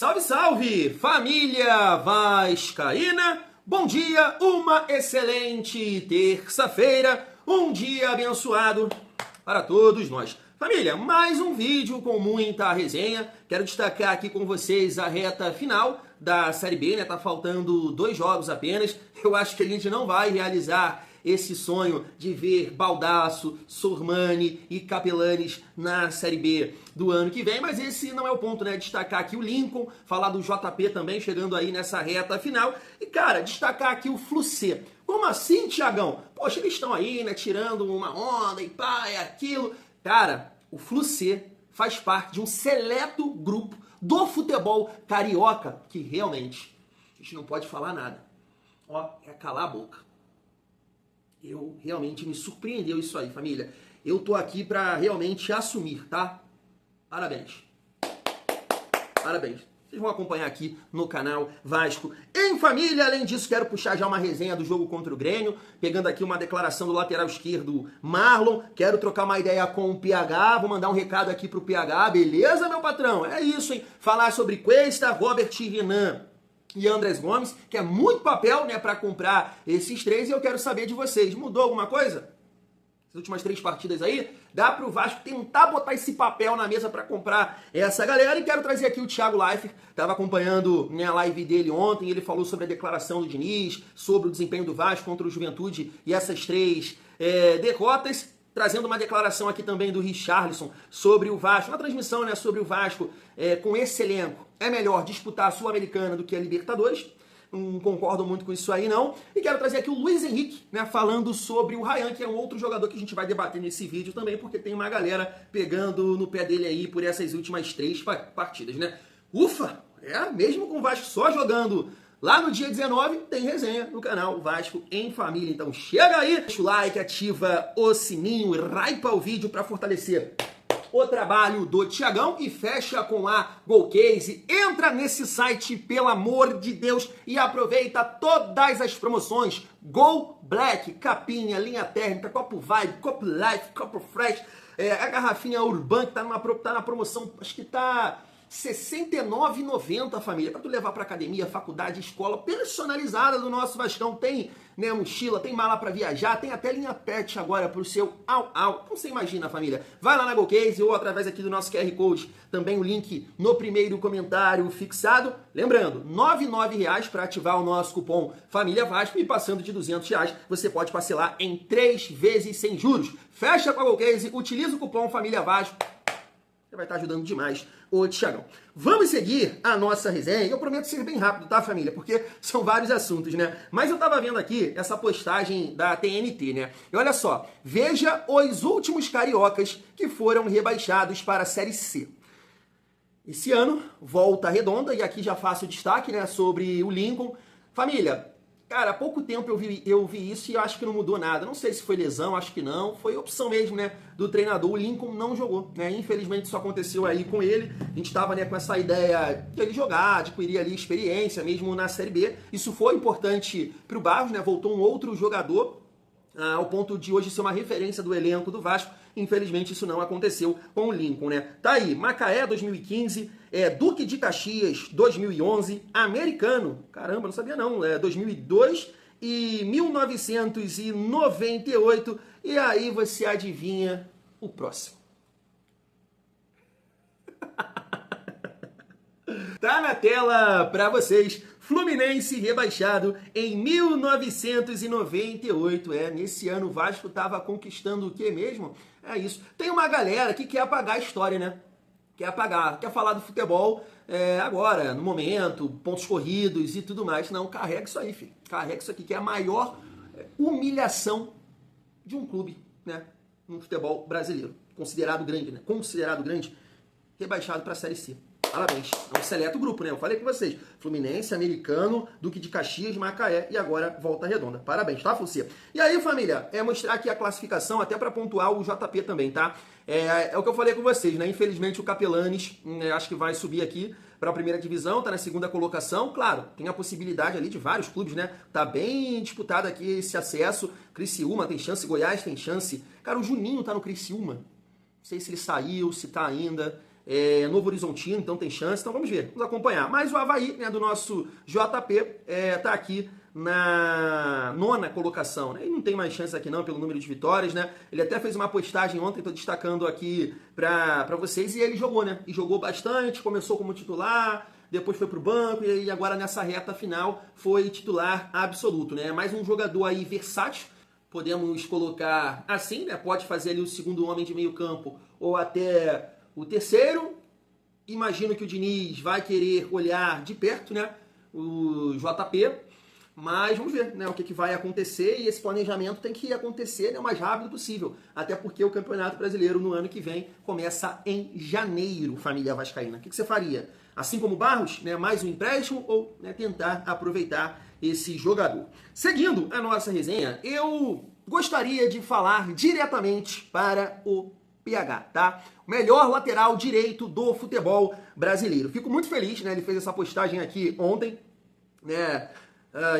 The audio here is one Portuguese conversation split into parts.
Salve, salve, família vascaína! Bom dia, uma excelente terça-feira, um dia abençoado para todos nós. Família, mais um vídeo com muita resenha. Quero destacar aqui com vocês a reta final da Série B, né? Tá faltando 2 jogos apenas. Eu acho que a gente não vai realizar esse sonho de ver Baldasso, Sormani e Capelanes na Série B do ano que vem, mas esse não é o ponto, né? Destacar aqui o Lincoln, falar do JP também, chegando aí nessa reta final. E, cara, destacar aqui o Flu-C. Como assim, Thiagão? Poxa, eles estão aí, né, tirando uma onda e pá, é aquilo. Cara, o Flu-C faz parte de um seleto grupo do futebol carioca que realmente a gente não pode falar nada. Ó, é calar a boca. Eu realmente me surpreendeu isso aí, família. Eu tô aqui pra realmente assumir, tá? Parabéns. Parabéns. Vocês vão acompanhar aqui no canal Vasco em Família. Além disso, quero puxar já uma resenha do jogo contra o Grêmio, pegando aqui uma declaração do lateral esquerdo Marlon. Quero trocar uma ideia com o PH, vou mandar um recado aqui pro PH. Beleza, meu patrão? É isso, hein? Falar sobre Cuesta, Robert e Renan e Andrés Gomes, que é muito papel, né, para comprar esses 3, e eu quero saber de vocês. Mudou alguma coisa? As últimas 3 partidas aí, dá pro Vasco tentar botar esse papel na mesa para comprar essa galera. E quero trazer aqui o Thiago Leifert, tava acompanhando, né, a live dele ontem, ele falou sobre a declaração do Diniz, sobre o desempenho do Vasco contra o Juventude e essas 3 derrotas, trazendo uma declaração aqui também do Richarlison sobre o Vasco, na transmissão, né, sobre o Vasco com esse elenco. É melhor disputar a Sul-Americana do que a Libertadores. Não concordo muito com isso aí, não. E quero trazer aqui o Luiz Henrique, né, falando sobre o Ryan, que é um outro jogador que a gente vai debater nesse vídeo também, porque tem uma galera pegando no pé dele aí por essas últimas 3 partidas, né? Ufa! Mesmo com o Vasco só jogando lá no dia 19, tem resenha no canal Vasco em Família. Então chega aí, deixa o like, ativa o sininho e raipa o vídeo para fortalecer o trabalho do Thiagão e fecha com a Golcase. Entra nesse site, pelo amor de Deus, e aproveita todas as promoções. Go Black, capinha, linha térmica, copo Vibe, copo Life, copo Fresh, a garrafinha Urban, que tá na promoção, acho que tá R$ 69,90, família, para tu levar para academia, faculdade, escola, personalizada do nosso Vascão. Tem, né, mochila, tem mala para viajar, tem até linha pet agora pro seu au-au. Então você imagina, família. Vai lá na Golcase ou através aqui do nosso QR Code, também o link no primeiro comentário fixado. Lembrando, R$ 99,00 para ativar o nosso cupom Família Vasco, e passando de R$ 200 você pode parcelar em 3 vezes sem juros. Fecha com a Golcase, utiliza o cupom Família Vasco. Você vai estar ajudando demais o Thiagão. Vamos seguir a nossa resenha. Eu prometo ser bem rápido, tá, família? Porque são vários assuntos, né? Mas eu tava vendo aqui essa postagem da TNT, né? E olha só, veja os últimos cariocas que foram rebaixados para a Série C. Esse ano, Volta Redonda, e aqui já faço o destaque, né, sobre o Lincoln. Família, cara, há pouco tempo eu vi isso e eu acho que não mudou nada. Não sei se foi lesão, acho que não. Foi opção mesmo, né, do treinador. O Lincoln não jogou, né? Infelizmente isso aconteceu aí com ele. A gente tava, né, com essa ideia de ele jogar, adquirir ali experiência mesmo na Série B. Isso foi importante pro Barros, né? Voltou um outro jogador, ao ponto de hoje ser uma referência do elenco do Vasco. Infelizmente isso não aconteceu com o Lincoln, né? Tá aí, Macaé 2015, Duque de Caxias 2011, Americano, caramba, não sabia não, 2002 e 1998, e aí você adivinha o próximo. Tá na tela pra vocês. Fluminense rebaixado em 1998. Nesse ano o Vasco tava conquistando o que mesmo? É isso. Tem uma galera que quer apagar a história, né? Quer apagar, quer falar do futebol agora, no momento, pontos corridos e tudo mais. Não, carrega isso aí, filho. Carrega isso aqui, que é a maior humilhação de um clube, né, no futebol brasileiro. Considerado grande, né? Considerado grande, rebaixado para a Série C. Parabéns. É um seleto grupo, né? Eu falei com vocês. Fluminense, Americano, Duque de Caxias, Macaé e agora Volta Redonda. Parabéns, tá, Fúcia? E aí, família, mostrar aqui a classificação até para pontuar o JP também, tá? É o que eu falei com vocês, né? Infelizmente o Capelanes, acho que vai subir aqui para a primeira divisão, tá na segunda colocação. Claro, tem a possibilidade ali de vários clubes, né? Tá bem disputado aqui esse acesso. Criciúma tem chance, Goiás tem chance. Cara, o Juninho tá no Criciúma. Não sei se ele saiu, se tá ainda. Novo Horizontino, então tem chance, então vamos ver, vamos acompanhar. Mas o Avaí, né, do nosso JP, tá aqui na 9ª colocação, né? Ele não tem mais chance aqui não, pelo número de vitórias, né? Ele até fez uma postagem ontem, tô destacando aqui pra vocês, e ele jogou, né? E jogou bastante, começou como titular, depois foi pro banco, e agora nessa reta final foi titular absoluto, né? Mais um jogador aí versátil, podemos colocar assim, né? Pode fazer ali o segundo homem de meio campo, ou até o terceiro. Imagino que o Diniz vai querer olhar de perto, né? O JP, mas vamos ver, né, o que vai acontecer, e esse planejamento tem que acontecer, né, o mais rápido possível, até porque o Campeonato Brasileiro no ano que vem começa em janeiro, família vascaína. O que você faria? Assim como o Barros, né, mais um empréstimo, ou, né, tentar aproveitar esse jogador? Seguindo a nossa resenha, eu gostaria de falar diretamente para o PH, tá? O melhor lateral direito do futebol brasileiro. Fico muito feliz, né, ele fez essa postagem aqui ontem, né,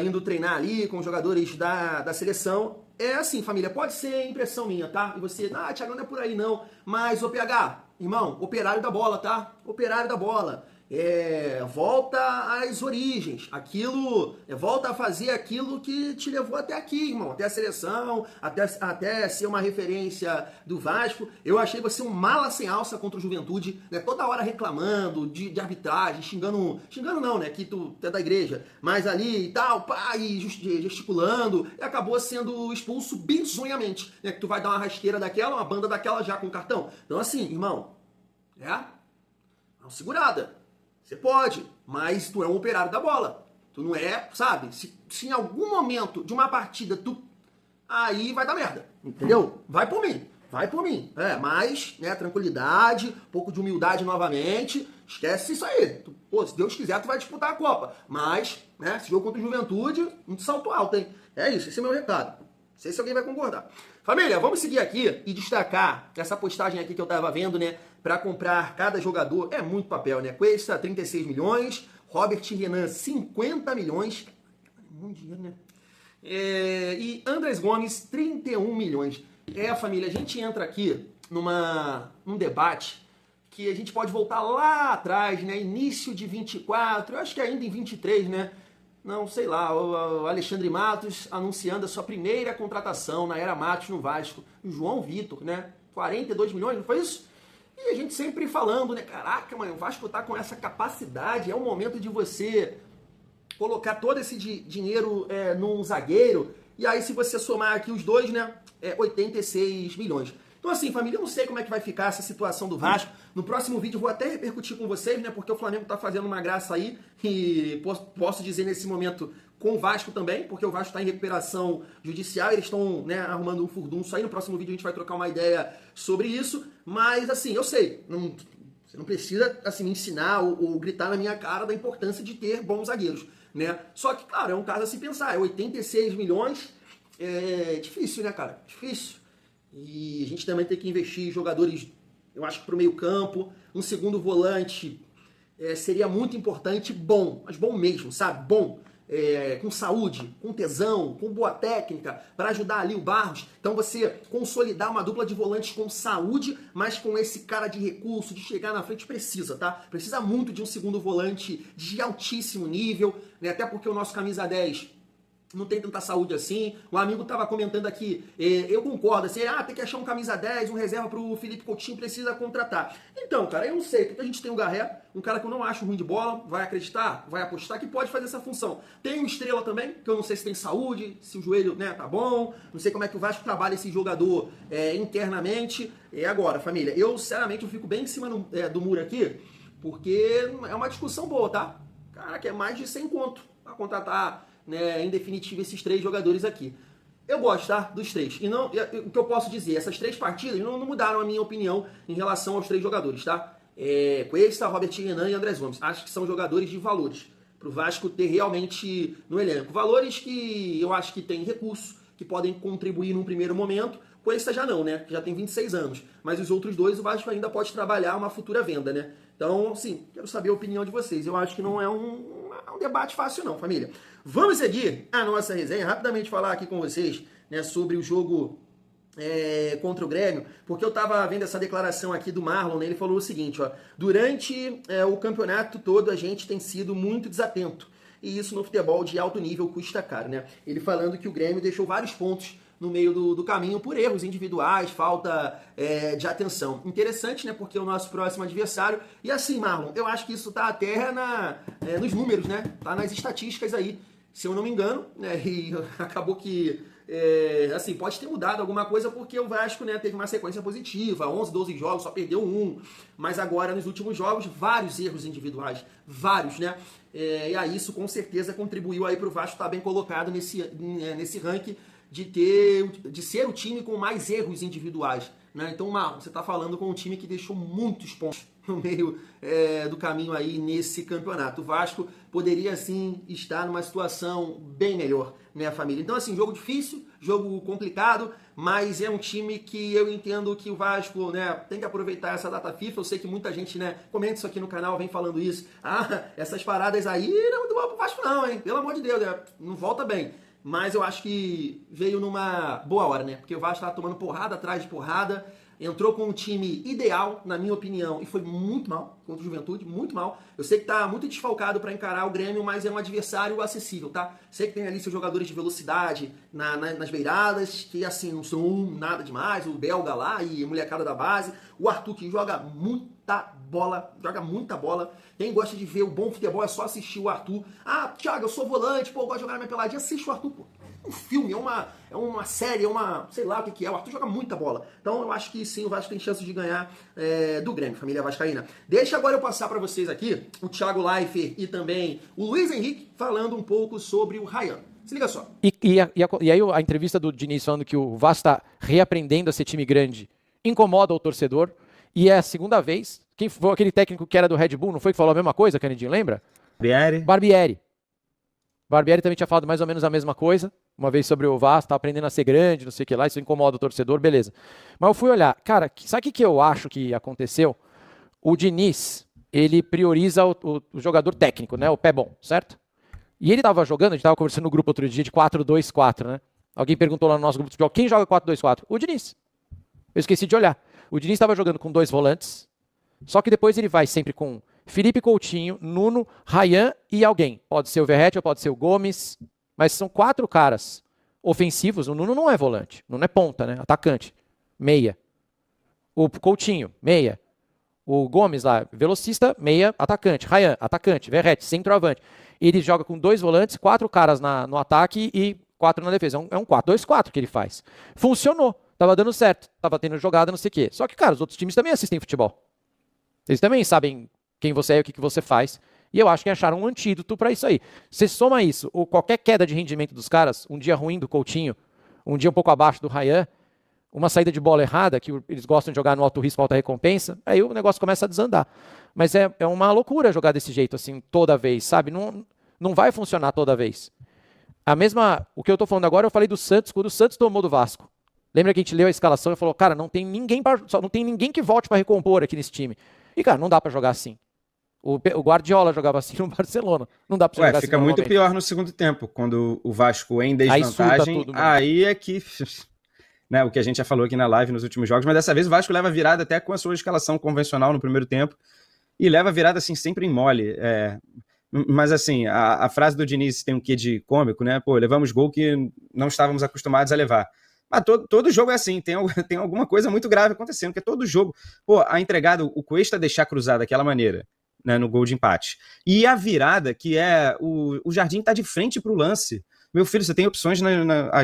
indo treinar ali com os jogadores da seleção. É assim, família, pode ser impressão minha, tá? E você, Thiago, não é por aí não. Mas, ô PH, irmão, operário da bola, tá? Operário da bola. Volta às origens, volta a fazer aquilo que te levou até aqui, irmão, até a seleção, até ser uma referência do Vasco. Eu achei você um mala sem alça contra o Juventude, né, toda hora reclamando de arbitragem, xingando não, né, que tu é da igreja, mas ali e tal, pá, e gesticulando, e acabou sendo expulso bizonhamente, né, que tu vai dar uma rasteira daquela, uma banda daquela já com cartão. Então assim, irmão, dá uma segurada. Você pode, mas tu é um operário da bola. Tu não é, sabe? Se em algum momento de uma partida aí vai dar merda, entendeu? Vai por mim. Mas, né, tranquilidade, um pouco de humildade novamente. Esquece isso aí. Se Deus quiser, tu vai disputar a Copa. Mas, né, esse jogo contra o Juventude, muito salto alto, hein? É isso, esse é o meu recado. Não sei se alguém vai concordar. Família, vamos seguir aqui e destacar essa postagem aqui que eu tava vendo, né? Para comprar cada jogador, é muito papel, né? Cuesta 36 milhões, Robert Renan 50 milhões, muito dinheiro, né? E Andrés Gomes 31 milhões. Família, a gente entra aqui num debate que a gente pode voltar lá atrás, né? Início de 24, eu acho que ainda em 23, né? Não, sei lá, o Alexandre Matos anunciando a sua primeira contratação na era Matos no Vasco. O João Vitor, né? 42 milhões, não foi isso? E a gente sempre falando, né? Caraca, mano, o Vasco tá com essa capacidade, é o momento de você colocar todo esse dinheiro num zagueiro. E aí, se você somar aqui os dois, né? 86 milhões. Então assim, família, eu não sei como é que vai ficar essa situação do Vasco. No próximo vídeo eu vou até repercutir com vocês, né? Porque o Flamengo tá fazendo uma graça aí. E posso dizer nesse momento com o Vasco também, porque o Vasco está em recuperação judicial. Eles estão, né, arrumando um furdunço aí. No próximo vídeo a gente vai trocar uma ideia sobre isso. Mas assim, eu sei, você não precisa assim, me ensinar ou gritar na minha cara da importância de ter bons zagueiros, né? Só que, claro, é um caso a se pensar. 86 milhões é difícil, né, cara? Difícil. E a gente também tem que investir em jogadores, eu acho que para o meio campo. Um segundo volante seria muito importante, bom, mas bom mesmo, sabe? Bom, com saúde, com tesão, com boa técnica, para ajudar ali o Barros. Então você consolidar uma dupla de volantes com saúde, mas com esse cara de recurso, de chegar na frente, precisa, tá? Precisa muito de um segundo volante de altíssimo nível, né? Até porque o nosso camisa 10... não tem tanta saúde assim. O amigo tava comentando aqui, eu concordo, assim, tem que achar um camisa 10, um reserva pro Felipe Coutinho, precisa contratar. Então, cara, eu não sei, porque a gente tem o Garré, um cara que eu não acho ruim de bola, vai acreditar, vai apostar, que pode fazer essa função. Tem o Estrela também, que eu não sei se tem saúde, se o joelho, né, tá bom, não sei como é que o Vasco trabalha esse jogador internamente. Agora, família, eu, sinceramente, eu fico bem em cima do muro aqui, porque é uma discussão boa, tá? Cara, que é mais de 100 conto pra contratar, né, em definitivo, esses 3 jogadores aqui. Eu gosto, tá? Dos 3. E não, o que eu posso dizer, essas 3 partidas não mudaram a minha opinião em relação aos 3 jogadores, tá? Cuesta, Robert Renan e Andrés Gomes. Acho que são jogadores de valores pro Vasco ter realmente no elenco. Valores que eu acho que tem recurso, que podem contribuir num primeiro momento. Cuesta já não, né? Já tem 26 anos. Mas os outros 2 o Vasco ainda pode trabalhar uma futura venda, né? Então, sim, quero saber a opinião de vocês. Eu acho que não é um debate fácil não, família. Vamos seguir a nossa resenha, rapidamente falar aqui com vocês, né, sobre o jogo contra o Grêmio, porque eu tava vendo essa declaração aqui do Marlon, né? Ele falou o seguinte, ó, durante o campeonato todo a gente tem sido muito desatento, e isso no futebol de alto nível custa caro, né? Ele falando que o Grêmio deixou vários pontos no meio do caminho por erros individuais, falta de atenção. Interessante, né? Porque o nosso próximo adversário... E assim, Marlon, eu acho que isso tá até nos números, né? Tá nas estatísticas aí, se eu não me engano, né? E acabou que... assim, pode ter mudado alguma coisa porque o Vasco, né, teve uma sequência positiva, 11, 12 jogos, só perdeu um, mas agora nos últimos jogos, vários erros individuais, vários, né, e aí isso com certeza contribuiu aí pro Vasco estar bem colocado nesse ranking de ser o time com mais erros individuais, né? Então, Marlon, você está falando com um time que deixou muitos pontos no meio do caminho aí nesse campeonato. O Vasco poderia, sim, estar numa situação bem melhor, né, família? Então, assim, jogo difícil, jogo complicado, mas é um time que eu entendo que o Vasco, né, tem que aproveitar essa data FIFA. Eu sei que muita gente, né, comenta isso aqui no canal, vem falando isso. Ah, essas paradas aí não é muito bom pro Vasco não, hein? Pelo amor de Deus, né? Não volta bem. Mas eu acho que veio numa boa hora, né? Porque o Vasco estava tomando porrada atrás de porrada, entrou com um time ideal, na minha opinião, e foi muito mal contra o Juventude, muito mal. Eu sei que tá muito desfalcado para encarar o Grêmio, mas é um adversário acessível, tá? Sei que tem ali seus jogadores de velocidade nas beiradas, que assim, não são nada demais, o Belga lá e a molecada da base, o Arthur que joga muita bola. Quem gosta de ver o bom futebol é só assistir o Arthur. Ah, Thiago, eu sou volante, pô, eu gosto de jogar na minha peladinha, assiste o Arthur, pô. Um filme, é uma série, sei lá o que é. O Arthur joga muita bola. Então eu acho que sim, o Vasco tem chance de ganhar do Grêmio, família vascaína. Deixa agora eu passar para vocês aqui o Thiago Leifert e também o Luiz Henrique falando um pouco sobre o Ryan. Se liga só. E aí a entrevista do Diniz falando que o Vasco está reaprendendo a ser time grande incomoda o torcedor. E é a segunda vez. Quem foi aquele técnico que era do Red Bull, não foi que falou a mesma coisa, Canidinho, lembra? Barbieri também tinha falado mais ou menos a mesma coisa, uma vez sobre o Vasco, tá aprendendo a ser grande, não sei o que lá, isso incomoda o torcedor, beleza. Mas eu fui olhar, cara, sabe o que eu acho que aconteceu? O Diniz, ele prioriza o jogador técnico, né, o pé bom, certo? E ele tava jogando, a gente tava conversando no grupo outro dia de 4-2-4, né? Alguém perguntou lá no nosso grupo de futebol, quem joga 4-2-4? O Diniz. Eu esqueci de olhar. O Diniz estava jogando com 2 volantes, só que depois ele vai sempre com Felipe Coutinho, Nuno, Ryan e alguém. Pode ser o Verratti ou pode ser o Gomes, mas são 4 caras ofensivos. O Nuno não é volante, o Nuno é ponta, né? Atacante, meia. O Coutinho, meia. O Gomes lá, velocista, meia, atacante. Ryan, atacante. Verratti, centroavante. Ele joga com 2 volantes, 4 caras no ataque e 4 na defesa. É um 4-2-4 que ele faz. Funcionou, tava dando certo, tava tendo jogada, não sei o quê. Só que, cara, os outros times também assistem futebol. Eles também sabem quem você é e o que você faz. E eu acho que acharam um antídoto para isso aí. Você soma isso, ou qualquer queda de rendimento dos caras, um dia ruim do Coutinho, um dia um pouco abaixo do Ryan, uma saída de bola errada, que eles gostam de jogar no alto risco, alta recompensa, aí o negócio começa a desandar. Mas é uma loucura jogar desse jeito, assim, toda vez, sabe? Não vai funcionar toda vez. O que eu tô falando agora, eu falei do Santos, quando o Santos tomou do Vasco. Lembra que a gente leu a escalação e falou, cara, não tem ninguém que volte para recompor aqui nesse time. E, cara, não dá para jogar assim. O Guardiola jogava assim no Barcelona. Não dá pra jogar assim. Fica muito pior no segundo tempo, quando o Vasco é em desvantagem. Aí é que... Né, o que a gente já falou aqui na live nos últimos jogos, mas dessa vez o Vasco leva virada até com a sua escalação convencional no primeiro tempo. E leva virada, assim, sempre em mole. Mas, assim, a frase do Diniz tem um quê de cômico, né? Pô, levamos gol que não estávamos acostumados a levar. Mas todo jogo é assim, tem alguma coisa muito grave acontecendo, porque todo jogo... Pô, a entregada, o Cuesta deixar cruzar daquela maneira, né, no gol de empate. E a virada, que é... O Jardim tá de frente pro lance. Meu filho, você tem opções,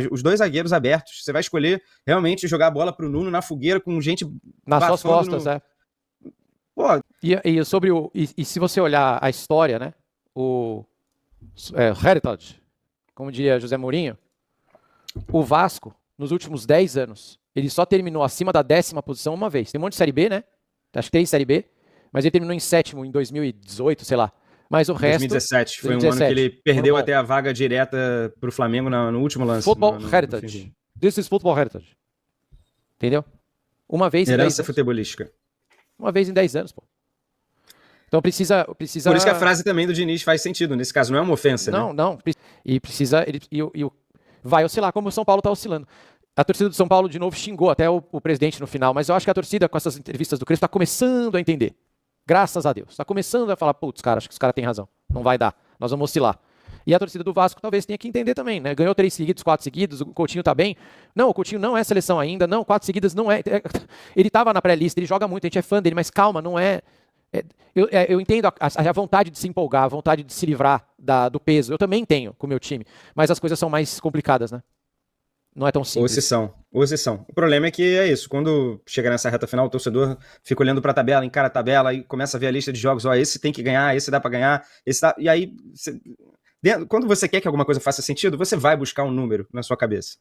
os 2 zagueiros abertos. Você vai escolher realmente jogar a bola pro Nuno na fogueira com gente... Nas suas costas, Pô. E se você olhar a história, né? O Heritage, como diria José Mourinho, o Vasco, nos últimos 10 anos, ele só terminou acima da 10ª posição uma vez. Tem um monte de Série B, né? Acho que tem Série B, mas ele terminou em 7º em 2018, sei lá. Mas o resto... 2017, foi 2017, um ano que ele perdeu até a vaga direta pro Flamengo no último lance. Football Heritage. This is Football Heritage. Entendeu? Uma vez em 10 anos. Herança futebolística. Uma vez em 10 anos, pô. Então precisa... Por isso que a frase também do Diniz faz sentido. Nesse caso, não é uma ofensa, não, né? Não, e precisa... Vai oscilar, como o São Paulo tá oscilando. A torcida do São Paulo, de novo, xingou até o presidente no final, mas eu acho que a torcida, com essas entrevistas do Crespo, está começando a entender. Graças a Deus. Está começando a falar, putz, cara, acho que os caras têm razão. Não vai dar. Nós vamos oscilar. E a torcida do Vasco talvez tenha que entender também, né? Ganhou 3 seguidos, 4 seguidos, o Coutinho tá bem. Não, o Coutinho não é seleção ainda. Não, 4 seguidas não é. Ele tava na pré-lista, ele joga muito, a gente é fã dele, mas calma, não é. Eu entendo a vontade de se empolgar, a vontade de se livrar do peso. Eu também tenho com o meu time, mas as coisas são mais complicadas, né? Não é tão simples. Ou exceção. O problema é que é isso, quando chega nessa reta final, o torcedor fica olhando pra tabela, encara a tabela e começa a ver a lista de jogos, ó, esse tem que ganhar, esse dá pra ganhar, esse dá... E aí, quando você quer que alguma coisa faça sentido, você vai buscar um número na sua cabeça.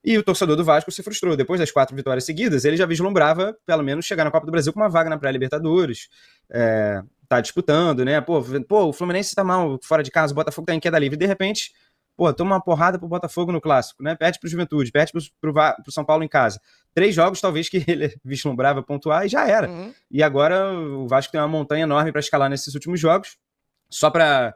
E o torcedor do Vasco se frustrou. Depois das 4 vitórias seguidas, ele já vislumbrava, pelo menos, chegar na Copa do Brasil com uma vaga na pré-Libertadores. Tá disputando, né? Pô, o Fluminense tá mal fora de casa, o Botafogo tá em queda livre. De repente, toma uma porrada pro Botafogo no Clássico, né? Perde pro Juventude, perde pro São Paulo em casa. 3 jogos, talvez, que ele vislumbrava pontuar e já era. Uhum. E agora o Vasco tem uma montanha enorme para escalar nesses últimos jogos. Só para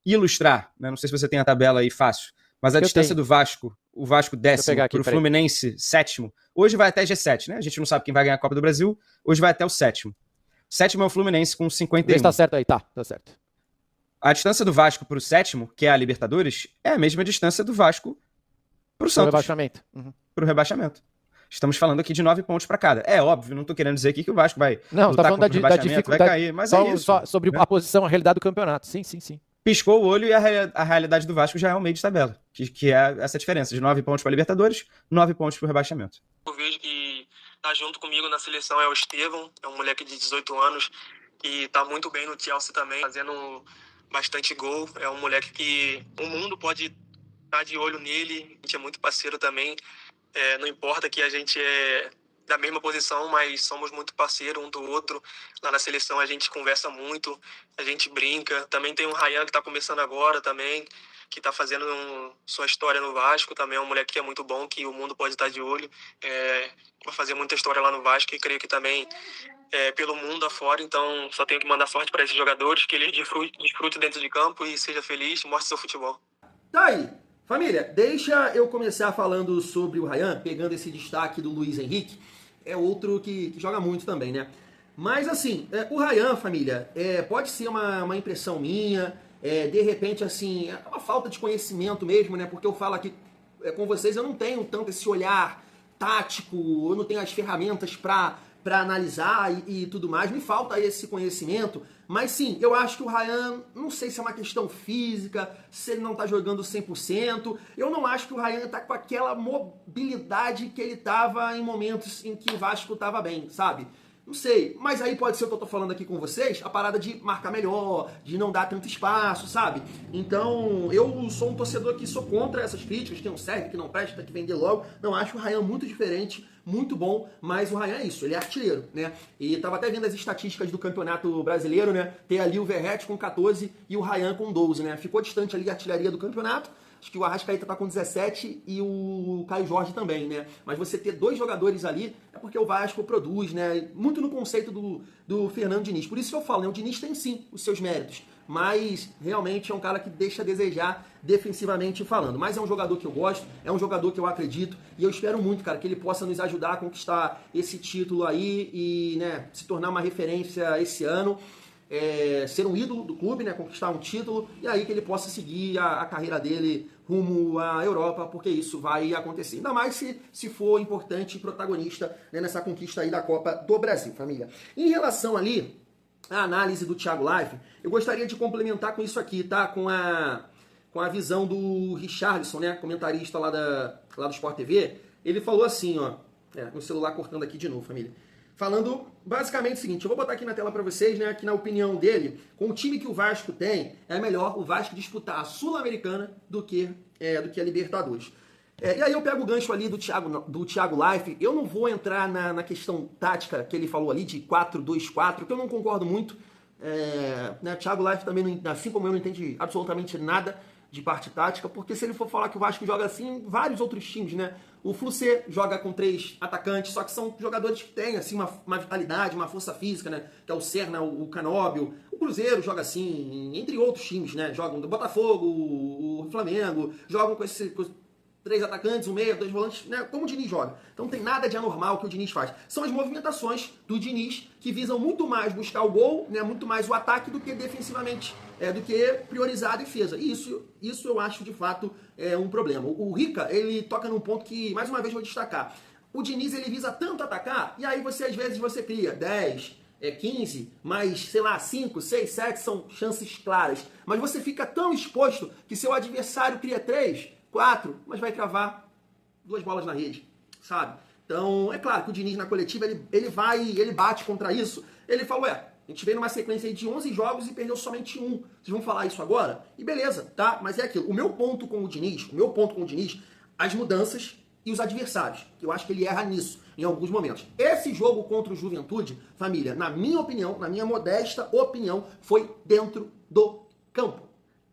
ilustrar, né? Não sei se você tem a tabela aí fácil, mas a distância do Vasco, o Vasco 10º pro Fluminense 7º, hoje vai até G7, né? A gente não sabe quem vai ganhar a Copa do Brasil, hoje vai até o 7º. 7º é o Fluminense com 51. Vê se tá certo aí, tá certo. A distância do Vasco pro 7º, que é a Libertadores, é a mesma distância do Vasco pro Santos. Rebaixamento. Uhum. Pro rebaixamento. Estamos falando aqui de 9 pontos para cada. É óbvio, não tô querendo dizer aqui que o Vasco vai lutar contra o rebaixamento, vai cair, mas é isso. Só sobre, né? A posição, a realidade do campeonato. Sim. Piscou o olho e a realidade do Vasco já é o meio de tabela, que é essa diferença de 9 pontos para a Libertadores, 9 pontos para o rebaixamento. Eu vejo que tá junto comigo na seleção é o Estevão, é um moleque de 18 anos que tá muito bem no Chelsea também, fazendo bastante gol. É um moleque que o mundo pode estar de olho nele, a gente é muito parceiro também. Não importa que a gente é da mesma posição, mas somos muito parceiros um do outro. Lá na seleção a gente conversa muito, a gente brinca. Também tem o Ryan que está começando agora também, que está fazendo sua história no Vasco. Também é um moleque que é muito bom, que o mundo pode estar de olho. Vai fazer muita história lá no Vasco e creio que também pelo mundo afora. Então só tenho que mandar sorte para esses jogadores, que eles desfrutem dentro de campo e seja feliz, mostre seu futebol. Tá aí. Família, deixa eu começar falando sobre o Ryan, pegando esse destaque do Luiz Henrique. É outro que joga muito também, né? Mas assim, o Ryan, família, pode ser uma impressão minha, de repente, assim, é uma falta de conhecimento mesmo, né? Porque eu falo aqui com vocês, eu não tenho tanto esse olhar tático, eu não tenho as ferramentas para analisar e tudo mais, me falta esse conhecimento. Mas sim, eu acho que o Ryan, não sei se é uma questão física, se ele não tá jogando 100%, eu não acho que o Ryan tá com aquela mobilidade que ele tava em momentos em que o Vasco tava bem, sabe? Não sei, mas aí pode ser o que eu tô falando aqui com vocês, a parada de marcar melhor, de não dar tanto espaço, sabe? Então, eu sou um torcedor que sou contra essas críticas, que não serve, que não presta, que vender logo. Não, acho o Ryan muito diferente, muito bom, mas o Ryan é isso, ele é artilheiro, né? E tava até vendo as estatísticas do Campeonato Brasileiro, né? Tem ali o Verratti com 14 e o Ryan com 12, né? Ficou distante ali a artilharia do campeonato. Acho que o Arrascaeta tá com 17 e o Caio Jorge também, né? Mas você ter 2 jogadores ali é porque o Vasco produz, né? Muito no conceito do Fernando Diniz. Por isso que eu falo, né? O Diniz tem sim os seus méritos, mas realmente é um cara que deixa a desejar defensivamente falando. Mas é um jogador que eu gosto, é um jogador que eu acredito e eu espero muito, cara, que ele possa nos ajudar a conquistar esse título aí e, né, se tornar uma referência esse ano. Ser um ídolo do clube, né, conquistar um título e aí que ele possa seguir a carreira dele rumo à Europa, porque isso vai acontecer. Ainda mais se for importante e protagonista, né, nessa conquista aí da Copa do Brasil, família. Em relação ali à análise do Thiago Live, eu gostaria de complementar com isso aqui, tá? Com a visão do Richarlison, né, comentarista lá do Sport TV. Ele falou assim, ó, no celular cortando aqui de novo, família. Falando basicamente o seguinte, eu vou botar aqui na tela para vocês, né, que na opinião dele, com o time que o Vasco tem, é melhor o Vasco disputar a Sul-Americana do que a Libertadores. E aí eu pego o gancho ali do Thiago Life, eu não vou entrar na questão tática que ele falou ali, de 4-2-4, que eu não concordo muito. Né, o Thiago Life também, assim como eu, não entende absolutamente nada de parte tática, porque se ele for falar que o Vasco joga assim, vários outros times, né? O Flucê joga com 3 atacantes, só que são jogadores que têm assim, uma vitalidade, uma força física, né? Que é o Serna, o Canóbio. O Cruzeiro joga assim, entre outros times, né? Jogam do Botafogo, o Flamengo, jogam com 3 atacantes, um meia, 2 volantes, né? Como o Diniz joga. Então não tem nada de anormal que o Diniz faz. São as movimentações do Diniz que visam muito mais buscar o gol, né? Muito mais o ataque do que defensivamente, do que priorizar a defesa. E isso eu acho de fato um problema. O Rica, ele toca num ponto que, mais uma vez, vou destacar. O Diniz, ele visa tanto atacar, e aí às vezes você cria 10, 15, mas, sei lá, 5, 6, 7 são chances claras. Mas você fica tão exposto que seu adversário cria 3, 4, mas vai cravar 2 bolas na rede, sabe? Então, é claro que o Diniz na coletiva, ele bate contra isso. Ele falou, a gente veio numa sequência de 11 jogos e perdeu somente 1. Vocês vão falar isso agora? E beleza, tá? Mas é aquilo. O meu ponto com o Diniz, as mudanças e os adversários. Eu acho que ele erra nisso, em alguns momentos. Esse jogo contra o Juventude, família, na minha opinião, na minha modesta opinião, foi dentro do campo.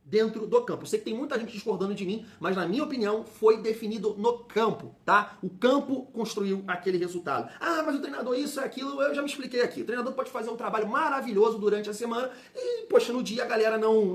Dentro do campo. Eu sei que tem muita gente discordando de mim, mas na minha opinião foi definido no campo, tá? O campo construiu aquele resultado. Ah, mas o treinador isso é aquilo, eu já me expliquei aqui. O treinador pode fazer um trabalho maravilhoso durante a semana e, poxa, no dia a galera não,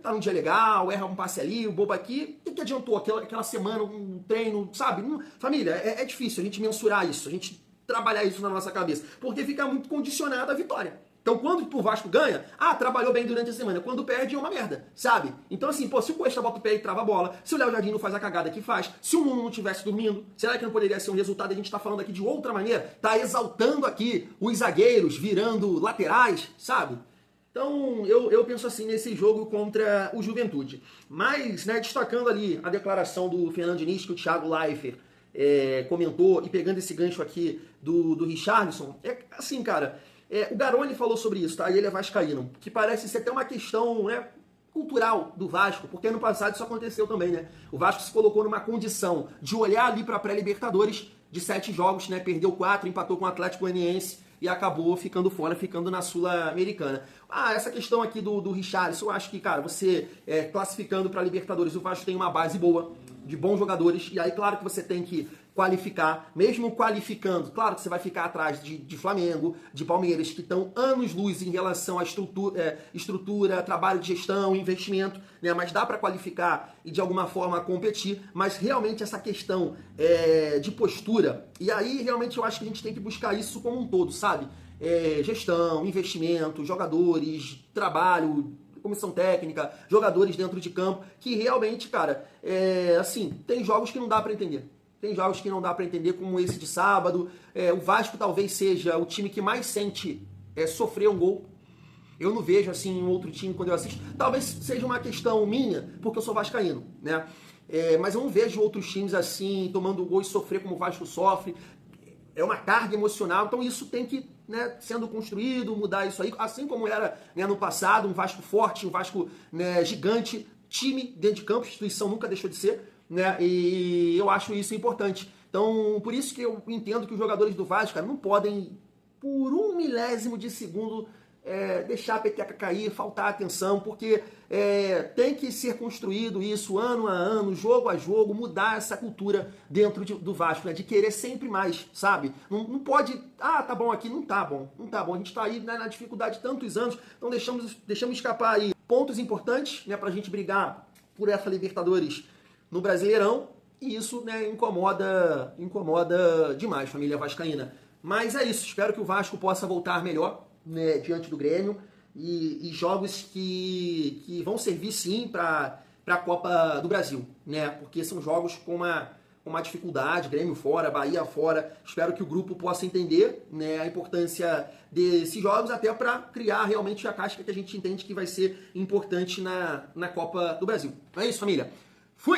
tá num dia legal, erra um passe ali, o bobo aqui. O que adiantou aquela semana, um treino, sabe? Família, é difícil a gente mensurar isso, a gente trabalhar isso na nossa cabeça, porque fica muito condicionado à vitória. Então, quando o Vasco ganha, trabalhou bem durante a semana. Quando perde, é uma merda, sabe? Então, assim, se o Cuesta bota o pé e trava a bola, se o Léo Jardim não faz a cagada que faz, se o Nuno não estivesse dormindo, será que não poderia ser um resultado? A gente tá falando aqui de outra maneira, tá exaltando aqui os zagueiros virando laterais, sabe? Então, eu penso assim nesse jogo contra o Juventude. Mas, destacando ali a declaração do Fernando Diniz, que o Thiago Leifert comentou, e pegando esse gancho aqui do Richarlison, assim, cara... o Garoni falou sobre isso, tá? E ele é vascaíno, que parece ser até uma questão, cultural do Vasco, porque ano passado isso aconteceu também, né? O Vasco se colocou numa condição de olhar ali para a pré-Libertadores de 7 jogos, perdeu 4, empatou com o Atlético Goianiense e acabou ficando fora, ficando na Sul-Americana. Essa questão aqui do Richarlison, eu acho que, cara, você classificando para Libertadores, o Vasco tem uma base boa, de bons jogadores, e aí claro que você tem que qualificar, mesmo qualificando, claro que você vai ficar atrás de Flamengo, de Palmeiras, que estão anos-luz em relação à estrutura, trabalho de gestão, investimento, mas dá para qualificar e de alguma forma competir, mas realmente essa questão de postura, e aí realmente eu acho que a gente tem que buscar isso como um todo, sabe? Gestão, investimento, jogadores, trabalho, comissão técnica, jogadores dentro de campo, que realmente, cara, tem jogos que não dá para entender. Tem jogos que não dá para entender, como esse de sábado. O Vasco talvez seja o time que mais sente sofrer um gol. Eu não vejo assim um outro time quando eu assisto. Talvez seja uma questão minha, porque eu sou vascaíno, né? Mas eu não vejo outros times assim, tomando gol e sofrer como o Vasco sofre. É uma carga emocional, então isso tem que, sendo construído, mudar isso aí, assim como era no passado, um Vasco forte, um Vasco gigante, time dentro de campo, instituição nunca deixou de ser, e eu acho isso importante. Então, por isso que eu entendo que os jogadores do Vasco, cara, não podem, por 1 milésimo de segundo, deixar a peteca cair, faltar atenção, porque tem que ser construído isso ano a ano, jogo a jogo, mudar essa cultura dentro do Vasco, de querer sempre mais, sabe? Não pode, tá bom aqui, não tá bom, a gente tá aí na dificuldade tantos anos, então deixamos escapar aí pontos importantes, pra gente brigar por essa Libertadores no Brasileirão, e isso, incomoda demais, família vascaína. Mas é isso, espero que o Vasco possa voltar melhor, diante do Grêmio, e jogos que vão servir sim para a Copa do Brasil, porque são jogos com uma dificuldade, Grêmio fora, Bahia fora. Espero que o grupo possa entender a importância desses jogos, até para criar realmente a casca que a gente entende que vai ser importante na Copa do Brasil. É isso, família. Fui!